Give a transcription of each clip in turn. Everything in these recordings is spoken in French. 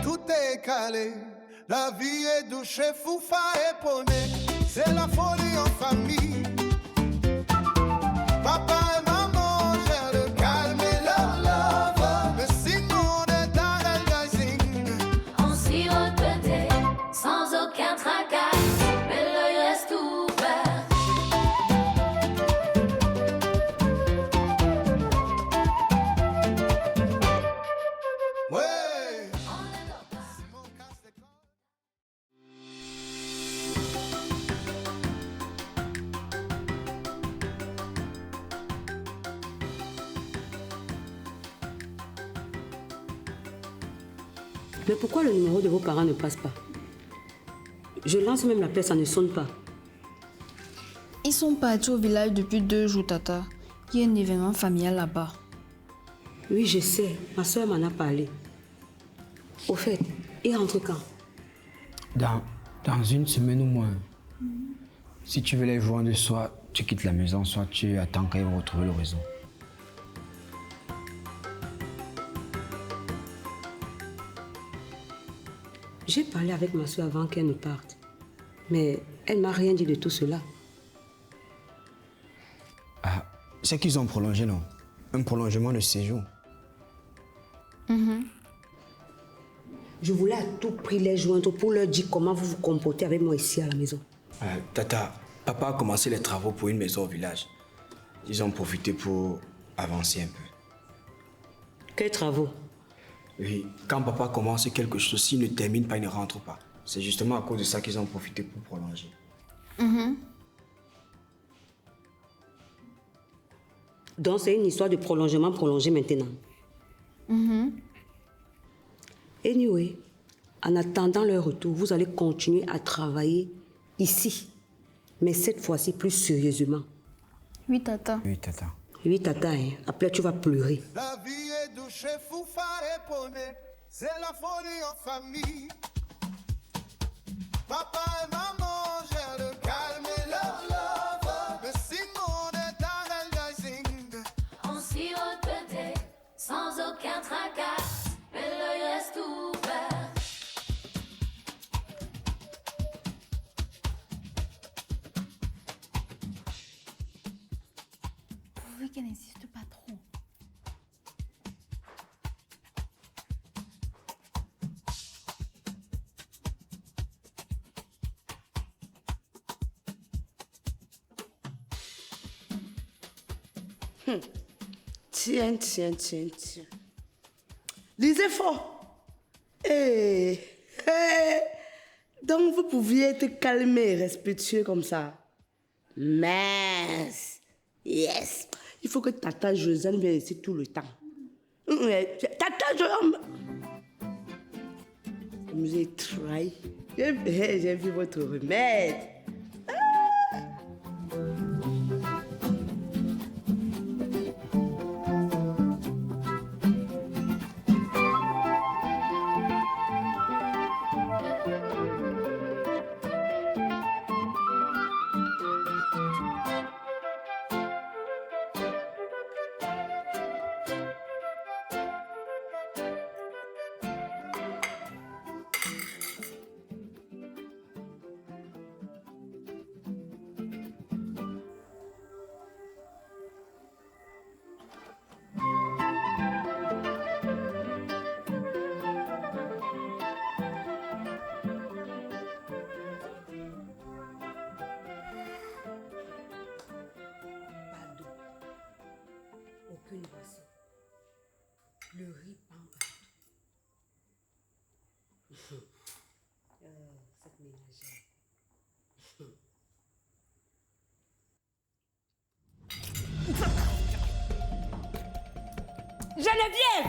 Tout est calé, la vie est douce, foufa et poney. C'est la folie en famille. Papa et maman gèrent le calme et leur love. Mais sinon on est dans le gazing. On sirote le thé sans aucun tracas, mais l'œil reste ouvert. Ouais. Mais pourquoi le numéro de vos parents ne passe pas? Je lance même l'appel, ça ne sonne pas. Ils sont partis au village depuis 2 jours, Tata. Il y a un événement familial là-bas. Oui, je sais. Ma soeur m'en a parlé. Au fait, il rentre quand? Dans une semaine ou moins. Si tu veux les joindre, soit tu quittes la maison, soit tu attends qu'ils vont retrouver le réseau. J'ai parlé avec ma soeur avant qu'elle ne parte. Mais elle m'a rien dit de tout cela. Ah, c'est qu'ils ont prolongé, non? Un prolongement de séjour. Je voulais à tout prix les joindre pour leur dire comment vous vous comportez avec moi ici à la maison. Tata, papa a commencé les travaux pour une maison au village. Ils ont profité pour avancer un peu. Quels travaux? Oui, quand papa commence quelque chose, s'il ne termine pas, il ne rentre pas. C'est justement à cause de ça qu'ils ont profité pour prolonger. Donc c'est une histoire de prolongement prolongé maintenant. Anyway, en attendant leur retour, vous allez continuer à travailler ici. Mais cette fois-ci plus sérieusement. Oui, Tata. Oui, Tata. Oui, tata, hein. Après tu vas pleurer. La vie est douce, foufa et poney. C'est la folie en famille. Papa et maman gèrent le calme et leur love. Mais sinon on est dans le gazing. On sirote le thé sans aucun tracas, mais l'œil reste ouvert. Pourvu qu'elle n'insiste pas trop. Tiens. Lisez fort. Donc vous pouviez être calme et respectueux comme ça. Mince. Yes. Il faut que Tata Josiane vienne ici tout le temps. Tata Josiane. Vous avez travaillé. J'ai vu votre remède. Aucune boisson. Le riz pampa. Cette ménagère.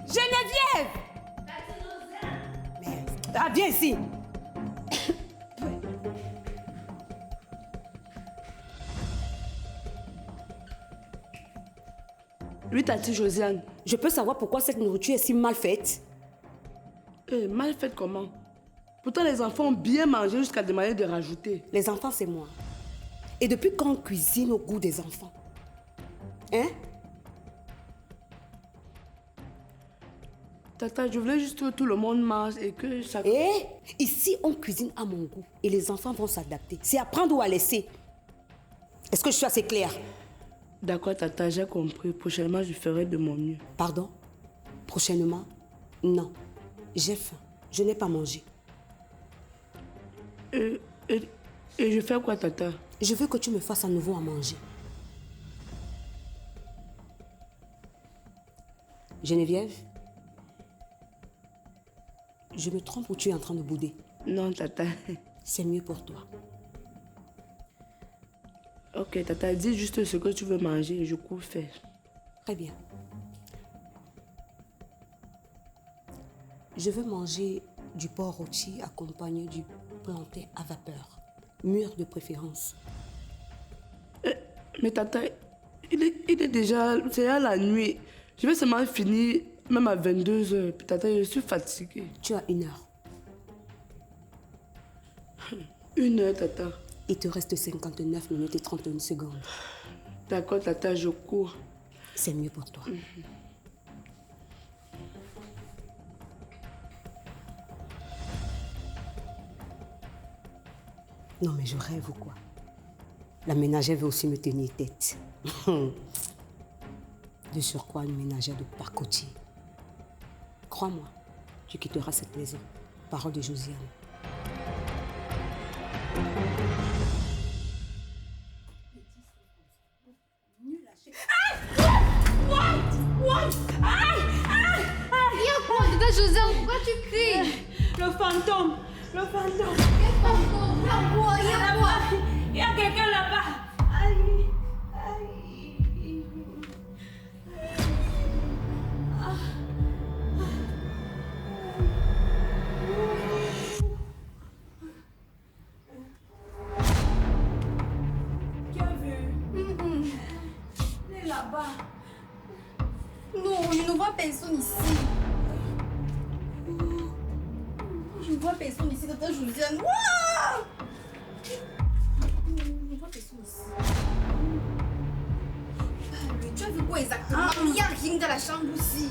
Geneviève! Merde. Ah, viens ici. Oui, Tati Josiane. Je peux savoir pourquoi cette nourriture est si mal faite? Mal faite comment? Pourtant, les enfants ont bien mangé jusqu'à demander de rajouter. Les enfants, c'est moi. Et depuis quand on cuisine au goût des enfants? Hein? Tata, je voulais juste que tout le monde mange et que chaque... Eh, ici, on cuisine à mon goût et les enfants vont s'adapter. C'est à prendre ou à laisser. Est-ce que je suis assez claire? D'accord, Tata, j'ai compris. Prochainement, je ferai de mon mieux. Pardon? Prochainement? Non. J'ai faim. Je n'ai pas mangé. Et je fais quoi, Tata? Je veux que tu me fasses à nouveau à manger. Geneviève? Je me trompe ou tu es en train de bouder? Non, Tata. C'est mieux pour toi. Ok, Tata, dis juste ce que tu veux manger et je cours faire. Très bien. Je veux manger du porc rôti accompagné du plantain à vapeur. Mûr de préférence. Mais Tata, il est déjà... C'est à la nuit. Je vais seulement finir même à 22h. Tata, je suis fatiguée. Tu as 1 heure. 1 heure, Tata. Il te reste 59 minutes et 31 secondes. D'accord, Tata, je cours. C'est mieux pour toi. Non, mais je rêve ou quoi? La ménagère veut aussi me tenir tête. De surcroît, une ménagère de pacotille. Crois-moi, tu quitteras cette maison. Parole de Josiane. Il y a quoi, Tata Josiane? Pourquoi tu cries? Le fantôme. Il y a quoi? Il y a quelqu'un là-bas. Tu as vu? Il est là-bas. Non, je ne vois personne ici. Je ne vois personne ici, Tata Josiane. Waouh! Je ne vois personne ici. Tu as vu quoi exactement? Il n'y a rien dans la chambre aussi.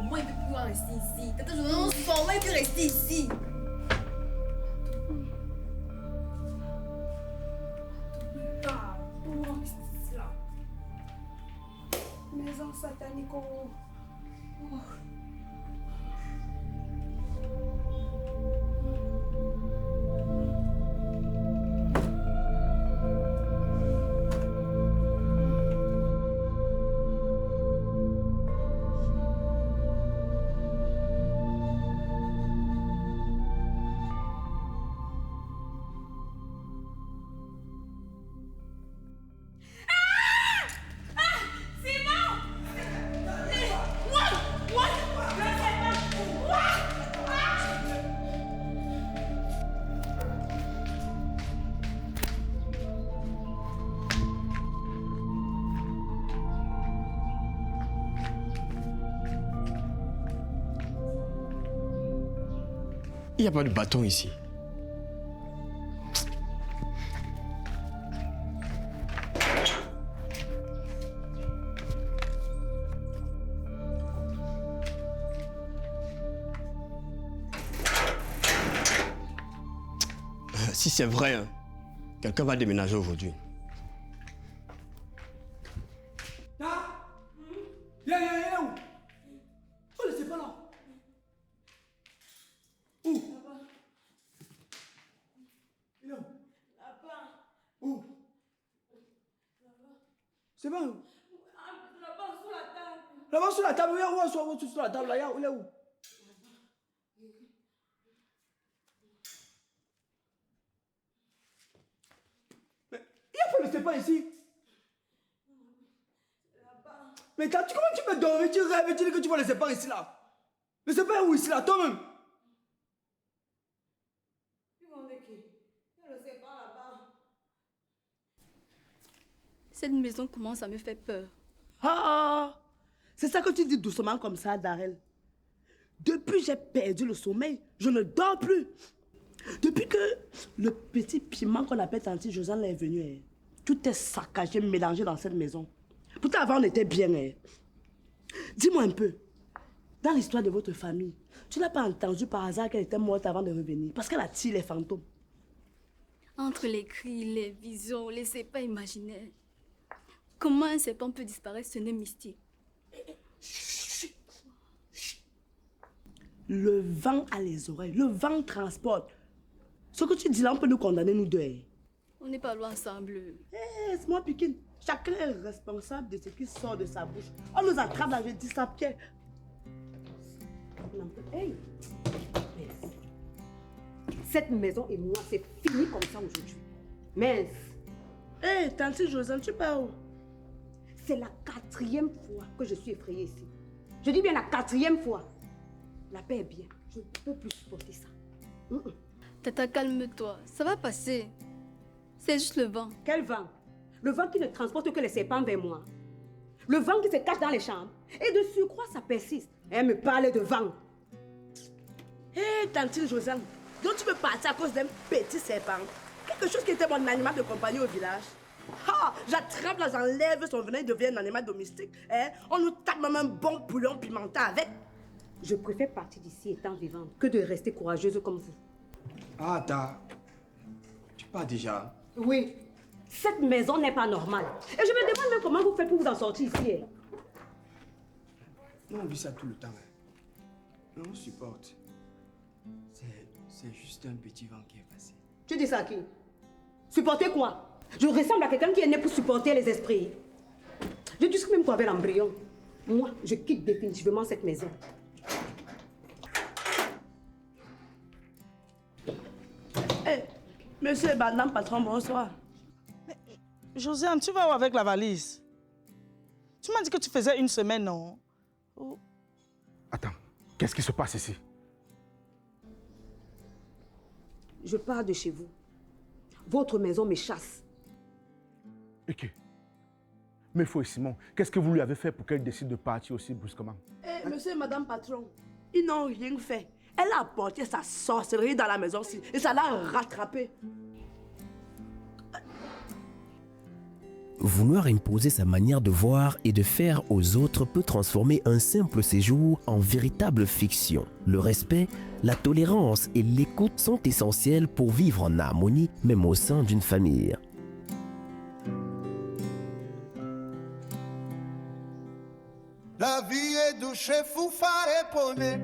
Moi, il ne peut plus rester ici. Tata Josiane, sors, moi, il peut rester ici. Maison satanique. Il n'y a pas de bâton ici. Si c'est vrai, hein, quelqu'un va déménager aujourd'hui. Viens où? Oh, c'est pas là. Où? Là-bas. Il est où? Là-bas. Où? C'est pas où? Là-bas, sous la table. Là-bas sur la table, viens où? Sur la table, là, il est où? Mais il n'y a pas le Stéphane ici. Mais comment tu peux dormir, tu rêves et tu dis que tu vois le Stéphane ici là? Le Stéphane est où ici là, toi-même? Cette maison commence à me faire peur. Ah, c'est ça que tu dis doucement comme ça, Darrell. Depuis que j'ai perdu le sommeil, je ne dors plus. Depuis que le petit piment qu'on appelle Tante Josiane est venu, hein, tout est saccagé, mélangé dans cette maison. Pourtant, avant, on était bien. Hein. Dis-moi un peu, dans l'histoire de votre famille, tu n'as pas entendu par hasard qu'elle était morte avant de revenir? Parce qu'elle attire les fantômes. Entre les cris, les visions, les pas imaginaires. Comment un serpent peut disparaître, ce n'est mystique. Le vent a les oreilles, le vent transporte. Ce que tu dis là, on peut nous condamner, nous deux. Hein. On n'est pas loin ensemble. C'est moi, Pikine. Chacun est responsable de ce qui sort de sa bouche. On nous attrape là, je dis ça, Pierre. Hey. Cette maison et moi, c'est fini comme ça aujourd'hui. Mince. Hé, Tante Josiane, tu pars où? C'est la 4e fois que je suis effrayée ici. Je dis bien la 4e fois. La paix est bien. Je ne peux plus supporter ça. Tata, calme-toi. Ça va passer. C'est juste le vent. Quel vent? Le vent qui ne transporte que les serpents vers moi. Le vent qui se cache dans les chambres. Et de surcroît, ça persiste. Elle me parle de vent. Hé, Tante Josiane, donc tu peux partir à cause d'un petit serpent. Quelque chose qui était mon animal de compagnie au village. Ah, j'attrape là, j'enlève son venin, il devient un animal domestique. Hein? On nous tape même un bon bouillon pimenté avec. Je préfère partir d'ici étant vivante que de rester courageuse comme vous. Ah, tu pars déjà. Oui. Cette maison n'est pas normale. Et je me demande même comment vous faites pour vous en sortir ici. Hein. Non, on vit ça tout le temps. Hein. Non, on supporte. C'est juste un petit vent qui est passé. Tu dis ça à qui? Supporter quoi? Je ressemble à quelqu'un qui est né pour supporter les esprits. Je discute même toi avec l'embryon. Moi, je quitte définitivement cette maison. Hé, monsieur et madame patron, bonsoir. Josiane, tu vas où avec la valise? Tu m'as dit que tu faisais une semaine, non? Oh. Attends, qu'est-ce qui se passe ici? Je pars de chez vous. Votre maison me chasse. Ok. Mais Foué Simon, qu'est-ce que vous lui avez fait pour qu'elle décide de partir aussi brusquement? Hé, monsieur et madame patron, ils n'ont rien fait. Elle a apporté sa sorcellerie dans la maison-ci et ça l'a rattrapée. Vouloir imposer sa manière de voir et de faire aux autres peut transformer un simple séjour en véritable fiction. Le respect, la tolérance et l'écoute sont essentiels pour vivre en harmonie, même au sein d'une famille. La vie est douce, Foufa et Poney.